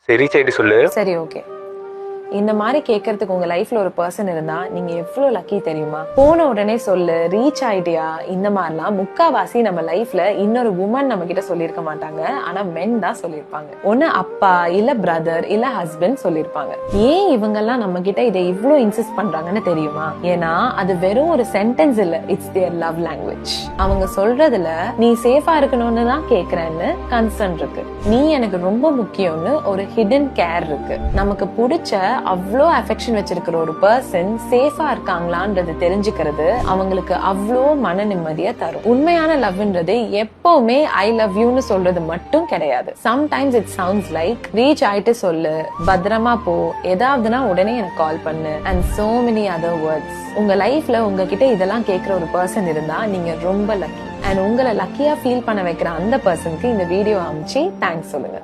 சரி சரி சொல்லு. சரி ஓகே. இந்த மாதிரி கேட்கறதுக்கு உங்க லைஃப்ல ஒரு பர்சன் இருந்தா நீங்க எவ்வளவு லக்கி தெரியுமா? போன உடனே சொல்லு, ரீச் ஆயிட்டியா, இந்த மாதிரிலாம் முக்காவாசி நம்ம லைஃப்ல இன்னொரு உமன் நம்ம கிட்ட சொல்லியிருக்க மாட்டாங்க. ஆனா மென் தான் சொல்லியிருப்பாங்க. ஒண்ணு அப்பா, இல்ல பிரதர், இல்ல ஹஸ்பண்ட் சொல்லியிருப்பாங்க. ஏன் இவங்க எல்லாம் நம்ம கிட்ட இதை இவ்வளவு இன்சிஸ்ட் பண்றாங்கன்னு தெரியுமா? ஏன்னா அது வெறும் ஒரு சென்டென்ஸ் இல்ல, இட்ஸ் தியர் லவ் லாங்குவேஜ். அவங்க சொல்றதுல நீ சேஃபா இருக்கணும்னு தான் கேக்குறேன்னு கன்சர்ன் இருக்கு. நீ எனக்கு ரொம்ப முக்கியம்னு ஒரு ஹிடன் கேர் இருக்கு. நமக்கு பிடிச்ச அவ்வளோ அஃபெக்ஷன் வச்சிருக்கிற ஒரு பர்சன் சேஃபா இருக்காங்களான்றது தெரிஞ்சுக்கிறது அவங்களுக்கு அவ்வளோ மன நிம்மதியா தரும். உண்மையான லவ்ன்றது எப்பவுமே ஐ லவ் யூன்னு சொல்றது மட்டும் கிடையாது. Sometimes it sounds like reach ஆயிட்டு சொல்லு, பத்திரமா போ, ஏதாவதுனா உடனே எனக்கு கால் பண்ணு and so many other words. உங்க லைஃப்ல உங்ககிட்ட இதெல்லாம் கேட்கிற ஒரு பர்சன் இருந்தா நீங்க ரொம்ப லக்கி. அண்ட் உங்களை லக்கியா ஃபீல் பண்ண வைக்கிற அந்த பர்சனுக்கு இந்த வீடியோ அனுப்பிச்சு தேங்க்ஸ் சொல்லுங்க.